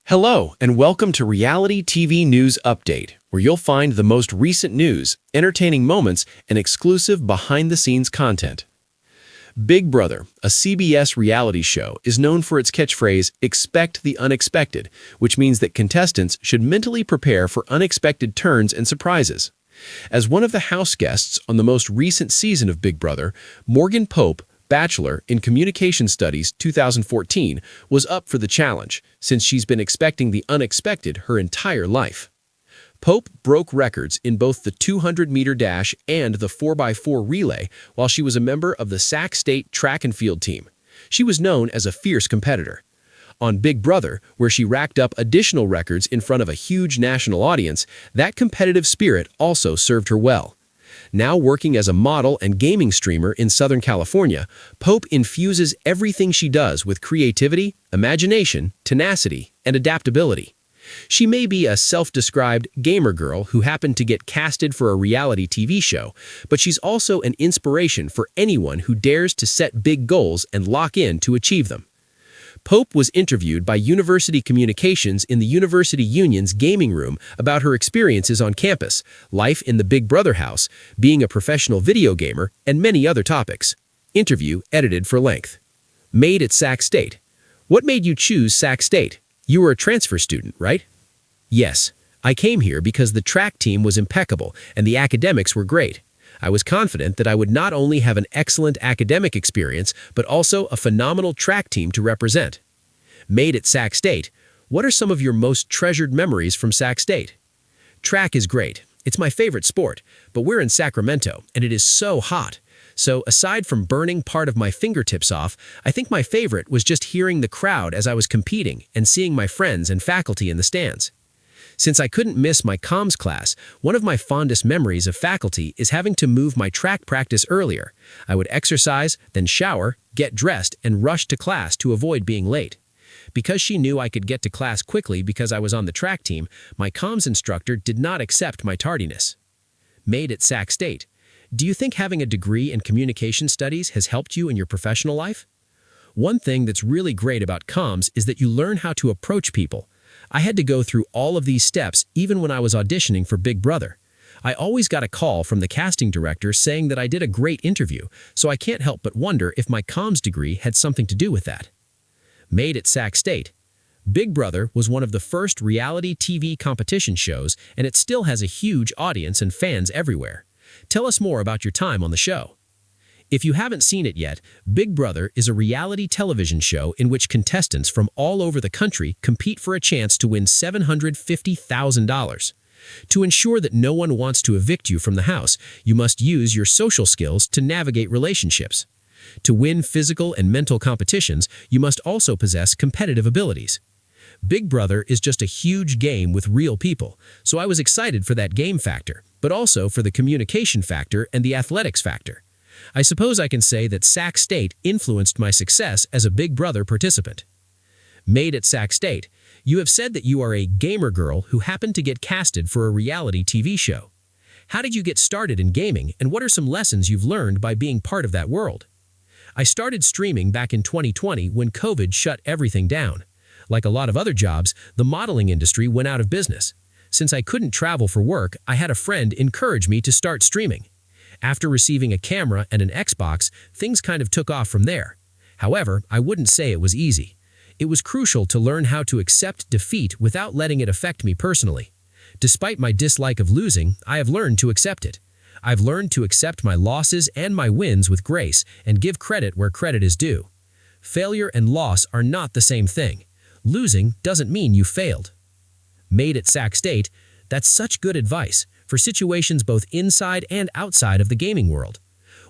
Hello, and welcome to Reality TV News Update, where you'll find the most recent news, entertaining moments, and exclusive behind-the-scenes content. Big Brother, a CBS reality show, is known for its catchphrase, "Expect the unexpected," which means that contestants should mentally prepare for unexpected turns and surprises. As one of the house guests on the most recent season of Big Brother, Morgan Pope, Bachelor in Communication Studies 2014, was up for the challenge, since she's been expecting the unexpected her entire life. Pope broke records in both the 200-meter dash and the 4x4 relay while she was a member of the Sac State track and field team. She was known as a fierce competitor. On Big Brother, where she racked up additional records in front of a huge national audience, that competitive spirit also served her well. Now working as a model and gaming streamer in Southern California, Pope infuses everything she does with creativity, imagination, tenacity, and adaptability. She may be a self-described gamer girl who happened to get casted for a reality TV show, but she's also an inspiration for anyone who dares to set big goals and lock in to achieve them. Pope was interviewed by University Communications in the University Union's gaming room about her experiences on campus, life in the Big Brother house, being a professional video gamer, and many other topics. Interview edited for length. Made at Sac State. What made you choose Sac State? You were a transfer student, right? Yes. I came here because the track team was impeccable and the academics were great. I was confident that I would not only have an excellent academic experience, but also a phenomenal track team to represent. Made at Sac State, what are some of your most treasured memories from Sac State? Track is great. It's my favorite sport, but we're in Sacramento, and it is so hot. So aside from burning part of my fingertips off, I think my favorite was just hearing the crowd as I was competing and seeing my friends and faculty in the stands. Since I couldn't miss my comms class, one of my fondest memories of faculty is having to move my track practice earlier. I would exercise, then shower, get dressed, and rush to class to avoid being late. Because she knew I could get to class quickly because I was on the track team, my comms instructor did not accept my tardiness. Made at Sac State. Do you think having a degree in communication studies has helped you in your professional life? One thing that's really great about comms is that you learn how to approach people. I had to go through all of these steps even when I was auditioning for Big Brother. I always got a call from the casting director saying that I did a great interview, so I can't help but wonder if my comms degree had something to do with that. Made at Sac State. Big Brother was one of the first reality TV competition shows, and it still has a huge audience and fans everywhere. Tell us more about your time on the show. If you haven't seen it yet, Big Brother is a reality television show in which contestants from all over the country compete for a chance to win $750,000. To ensure that no one wants to evict you from the house, you must use your social skills to navigate relationships. To win physical and mental competitions, you must also possess competitive abilities. Big Brother is just a huge game with real people, so I was excited for that game factor, but also for the communication factor and the athletics factor. I suppose I can say that Sac State influenced my success as a Big Brother participant. Made at Sac State. You have said that you are a gamer girl who happened to get casted for a reality TV show. How did you get started in gaming, and what are some lessons you've learned by being part of that world? I started streaming back in 2020 when COVID shut everything down. Like a lot of other jobs, the modeling industry went out of business. Since I couldn't travel for work, I had a friend encourage me to start streaming. After receiving a camera and an Xbox, things kind of took off from there. However, I wouldn't say it was easy. It was crucial to learn how to accept defeat without letting it affect me personally. Despite my dislike of losing, I have learned to accept it. I've learned to accept my losses and my wins with grace and give credit where credit is due. Failure and loss are not the same thing. Losing doesn't mean you failed. Made at Sac State. That's such good advice for situations both inside and outside of the gaming world.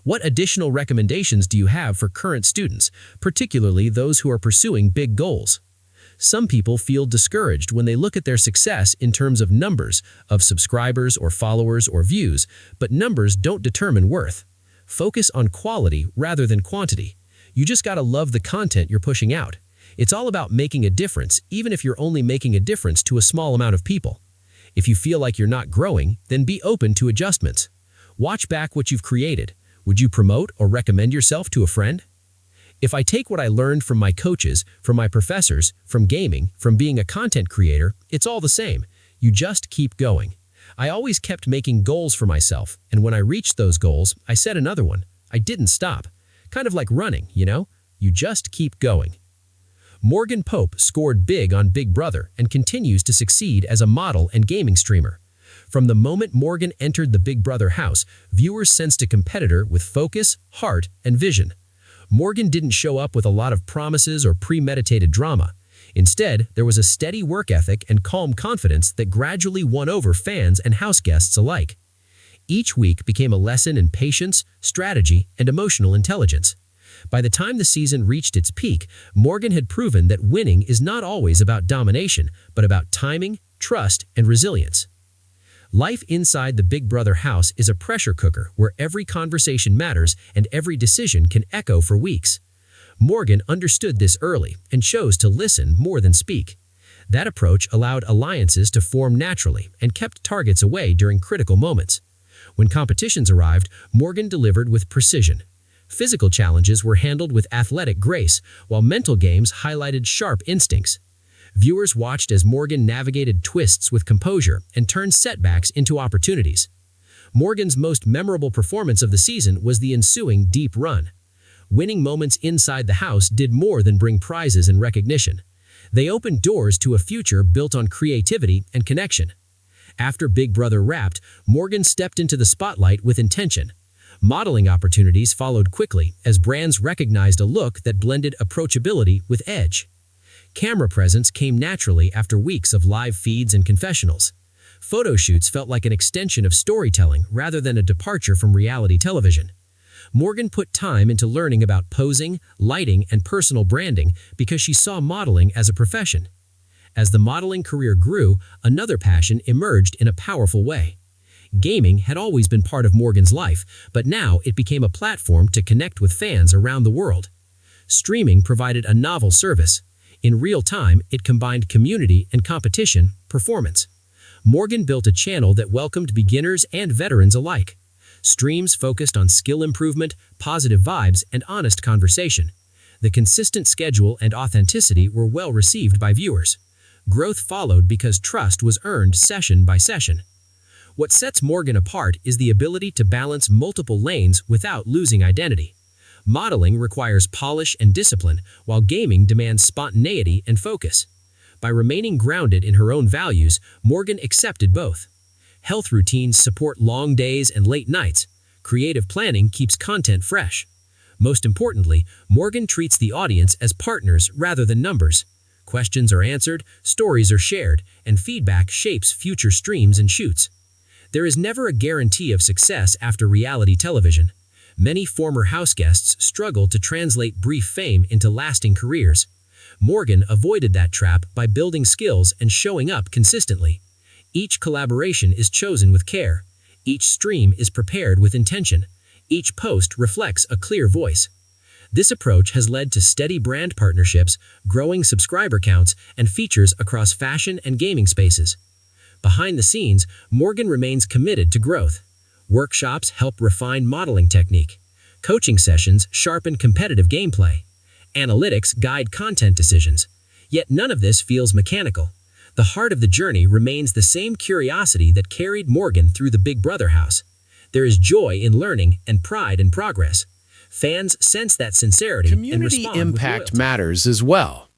What additional recommendations do you have for current students, particularly those who are pursuing big goals? Some people feel discouraged when they look at their success in terms of numbers, of subscribers or followers or views, but numbers don't determine worth. Focus on quality rather than quantity. You just gotta love the content you're pushing out. It's all about making a difference, even if you're only making a difference to a small amount of people. If you feel like you're not growing, then be open to adjustments. Watch back what you've created. Would you promote or recommend yourself to a friend? If I take what I learned from my coaches, from my professors, from gaming, from being a content creator, it's all the same. You just keep going. I always kept making goals for myself, and when I reached those goals, I set another one. I didn't stop. Kind of like running, you know? You just keep going. Morgan Pope scored big on Big Brother and continues to succeed as a model and gaming streamer. From the moment Morgan entered the Big Brother house, viewers sensed a competitor with focus, heart, and vision. Morgan didn't show up with a lot of promises or premeditated drama. Instead, there was a steady work ethic and calm confidence that gradually won over fans and house guests alike. Each week became a lesson in patience, strategy, and emotional intelligence. By the time the season reached its peak, Morgan had proven that winning is not always about domination, but about timing, trust, and resilience. Life inside the Big Brother house is a pressure cooker where every conversation matters and every decision can echo for weeks. Morgan understood this early and chose to listen more than speak. That approach allowed alliances to form naturally and kept targets away during critical moments. When competitions arrived, Morgan delivered with precision. Physical challenges were handled with athletic grace, while mental games highlighted sharp instincts. Viewers watched as Morgan navigated twists with composure and turned setbacks into opportunities. Morgan's most memorable performance of the season was the ensuing deep run. Winning moments inside the house did more than bring prizes and recognition. They opened doors to a future built on creativity and connection. After Big Brother wrapped, Morgan stepped into the spotlight with intention. Modeling opportunities followed quickly as brands recognized a look that blended approachability with edge. Camera presence came naturally after weeks of live feeds and confessionals. Photo shoots felt like an extension of storytelling rather than a departure from reality television. Morgan put time into learning about posing, lighting, and personal branding because she saw modeling as a profession. As the modeling career grew, another passion emerged in a powerful way. Gaming had always been part of Morgan's life, but now it became a platform to connect with fans around the world. Streaming provided a novel service. In real time, it combined community and competition performance. Morgan built a channel that welcomed beginners and veterans alike. Streams focused on skill improvement, positive vibes, and honest conversation. The consistent schedule and authenticity were well received by viewers. Growth followed because trust was earned session by session. What sets Morgan apart is the ability to balance multiple lanes without losing identity. Modeling requires polish and discipline, while gaming demands spontaneity and focus. By remaining grounded in her own values, Morgan accepted both. Health routines support long days and late nights. Creative planning keeps content fresh. Most importantly, Morgan treats the audience as partners rather than numbers. Questions are answered, stories are shared, and feedback shapes future streams and shoots. There is never a guarantee of success after reality television. Many former house guests struggle to translate brief fame into lasting careers. Morgan avoided that trap by building skills and showing up consistently. Each collaboration is chosen with care. Each stream is prepared with intention. Each post reflects a clear voice. This approach has led to steady brand partnerships, growing subscriber counts, and features across fashion and gaming spaces. Behind the scenes, Morgan remains committed to growth. Workshops help refine modeling technique. Coaching sessions sharpen competitive gameplay. Analytics guide content decisions. Yet none of this feels mechanical. The heart of the journey remains the same curiosity that carried Morgan through the Big Brother house. There is joy in learning and pride in progress. Fans sense that sincerity and Community respond with impact loyalty. matters as well.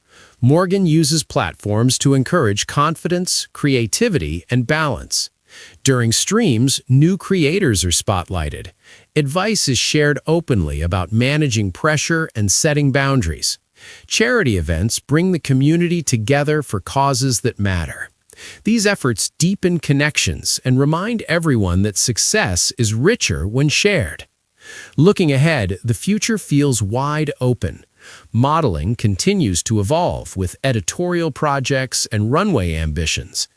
Morgan uses platforms to encourage confidence, creativity, and balance. During streams, new creators are spotlighted. Advice is shared openly about managing pressure and setting boundaries. Charity events bring the community together for causes that matter. These efforts deepen connections and remind everyone that success is richer when shared. Looking ahead, the future feels wide open. Modeling continues to evolve with editorial projects and runway ambitions.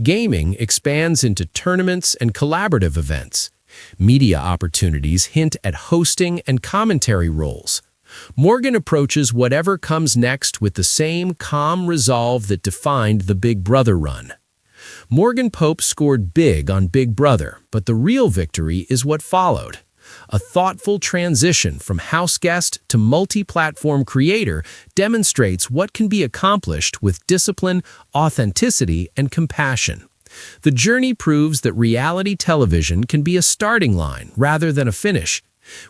Gaming expands into tournaments and collaborative events. Media opportunities hint at hosting and commentary roles. Morgan approaches whatever comes next with the same calm resolve that defined the Big Brother run. Morgan Pope scored big on Big Brother, but the real victory is what followed. A thoughtful transition from house guest to multi-platform creator demonstrates what can be accomplished with discipline, authenticity, and compassion. The journey proves that reality television can be a starting line rather than a finish.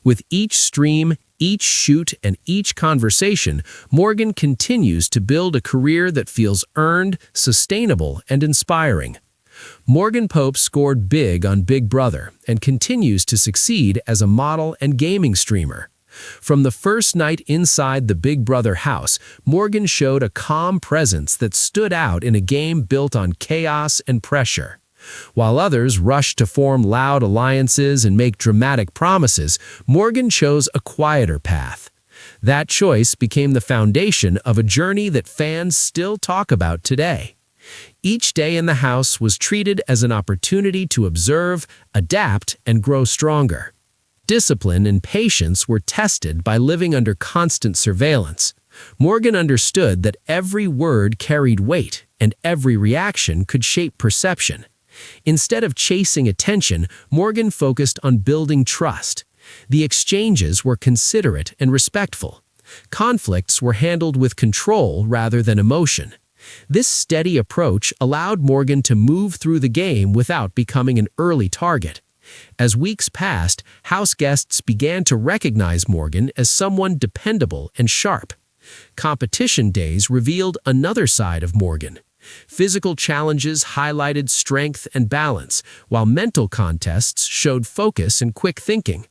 With each stream, each shoot, and each conversation, Morgan continues to build a career that feels earned, sustainable, and inspiring. Morgan Pope scored big on Big Brother and continues to succeed as a model and gaming streamer. From the first night inside the Big Brother house, Morgan showed a calm presence that stood out in a game built on chaos and pressure. While others rushed to form loud alliances and make dramatic promises, Morgan chose a quieter path. That choice became the foundation of a journey that fans still talk about today. Each day in the house was treated as an opportunity to observe, adapt, and grow stronger. Discipline and patience were tested by living under constant surveillance. Morgan understood that every word carried weight and every reaction could shape perception. Instead of chasing attention, Morgan focused on building trust. The exchanges were considerate and respectful. Conflicts were handled with control rather than emotion. This steady approach allowed Morgan to move through the game without becoming an early target. As weeks passed, house guests began to recognize Morgan as someone dependable and sharp. Competition days revealed another side of Morgan. Physical challenges highlighted strength and balance, while mental contests showed focus and quick thinking.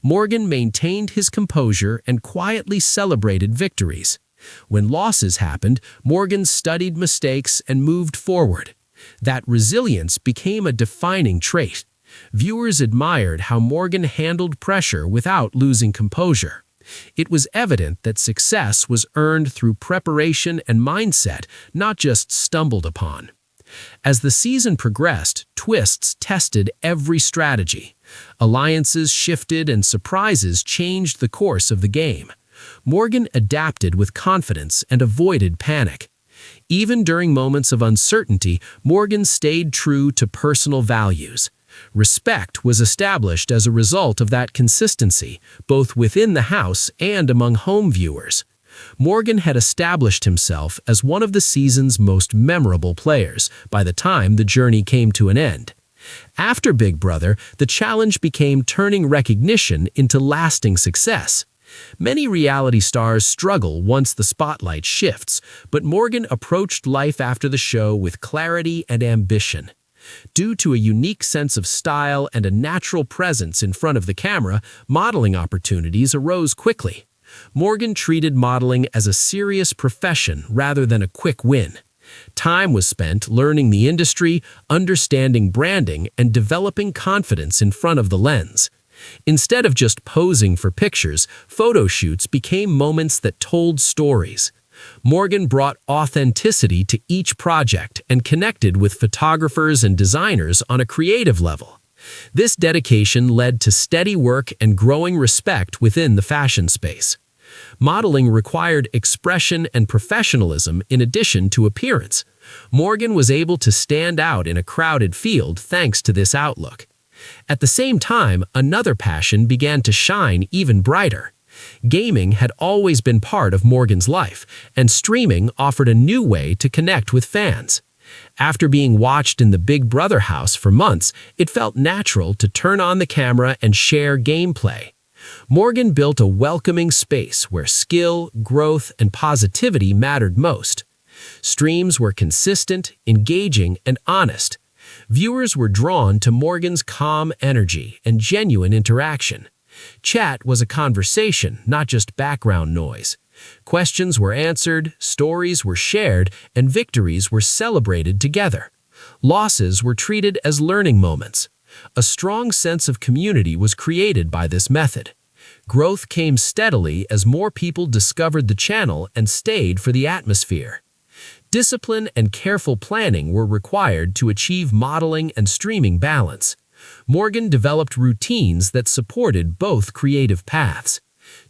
Morgan maintained his composure and quietly celebrated victories. When losses happened, Morgan studied mistakes and moved forward. That resilience became a defining trait. Viewers admired how Morgan handled pressure without losing composure. It was evident that success was earned through preparation and mindset, not just stumbled upon. As the season progressed, twists tested every strategy. Alliances shifted and surprises changed the course of the game. Morgan adapted with confidence and avoided panic. Even during moments of uncertainty, Morgan stayed true to personal values. Respect was established as a result of that consistency, both within the house and among home viewers. Morgan had established himself as one of the season's most memorable players by the time the journey came to an end. After Big Brother, the challenge became turning recognition into lasting success. Many reality stars struggle once the spotlight shifts, but Morgan approached life after the show with clarity and ambition. Due to a unique sense of style and a natural presence in front of the camera, modeling opportunities arose quickly. Morgan treated modeling as a serious profession rather than a quick win. Time was spent learning the industry, understanding branding, and developing confidence in front of the lens. Instead of just posing for pictures, photo shoots became moments that told stories. Morgan brought authenticity to each project and connected with photographers and designers on a creative level. This dedication led to steady work and growing respect within the fashion space. Modeling required expression and professionalism in addition to appearance. Morgan was able to stand out in a crowded field thanks to this outlook. At the same time, another passion began to shine even brighter. Gaming had always been part of Morgan's life, and streaming offered a new way to connect with fans. After being watched in the Big Brother house for months, it felt natural to turn on the camera and share gameplay. Morgan built a welcoming space where skill, growth, and positivity mattered most. Streams were consistent, engaging, and honest. Viewers were drawn to Morgan's calm energy and genuine interaction. Chat was a conversation, not just background noise. Questions were answered, stories were shared, and victories were celebrated together. Losses were treated as learning moments. A strong sense of community was created by this method. Growth came steadily as more people discovered the channel and stayed for the atmosphere. Discipline and careful planning were required to achieve modeling and streaming balance. Morgan developed routines that supported both creative paths.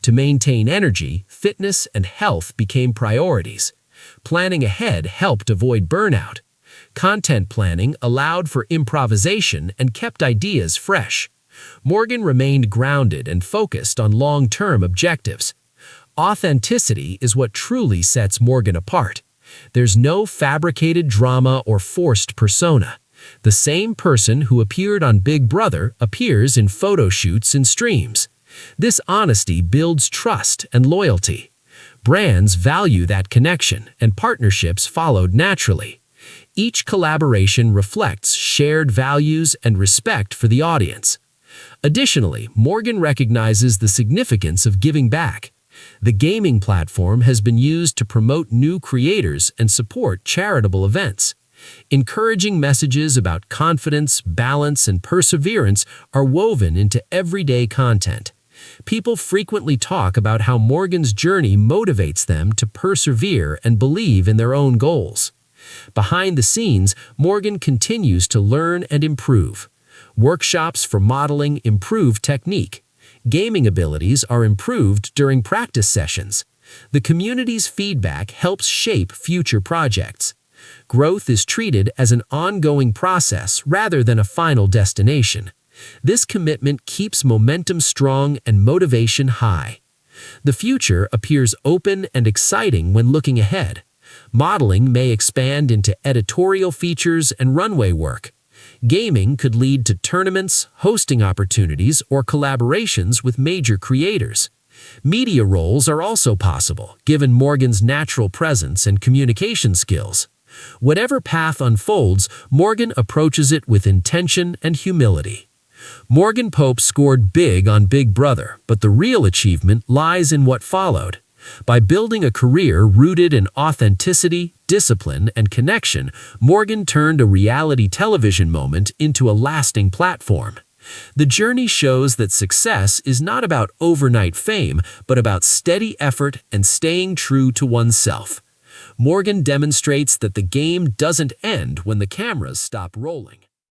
To maintain energy, fitness, and health became priorities. Planning ahead helped avoid burnout. Content planning allowed for improvisation and kept ideas fresh. Morgan remained grounded and focused on long-term objectives. Authenticity is what truly sets Morgan apart. There's no fabricated drama or forced persona. The same person who appeared on Big Brother appears in photo shoots and streams. This honesty builds trust and loyalty. Brands value that connection, and partnerships followed naturally. Each collaboration reflects shared values and respect for the audience. Additionally, Morgan recognizes the significance of giving back. The gaming platform has been used to promote new creators and support charitable events. Encouraging messages about confidence, balance, and perseverance are woven into everyday content. People frequently talk about how Morgan's journey motivates them to persevere and believe in their own goals. Behind the scenes, Morgan continues to learn and improve. Workshops for modeling improve technique. Gaming abilities are improved during practice sessions. The community's feedback helps shape future projects. Growth is treated as an ongoing process rather than a final destination. This commitment keeps momentum strong and motivation high. The future appears open and exciting when looking ahead. Modeling may expand into editorial features and runway work. Gaming could lead to tournaments, hosting opportunities, or collaborations with major creators. Media roles are also possible, given Morgan's natural presence and communication skills. Whatever path unfolds, Morgan approaches it with intention and humility. Morgan Pope scored big on Big Brother, but the real achievement lies in what followed. By building a career rooted in authenticity, discipline, and connection, Morgan turned a reality television moment into a lasting platform. The journey shows that success is not about overnight fame, but about steady effort and staying true to oneself. Morgan demonstrates that the game doesn't end when the cameras stop rolling.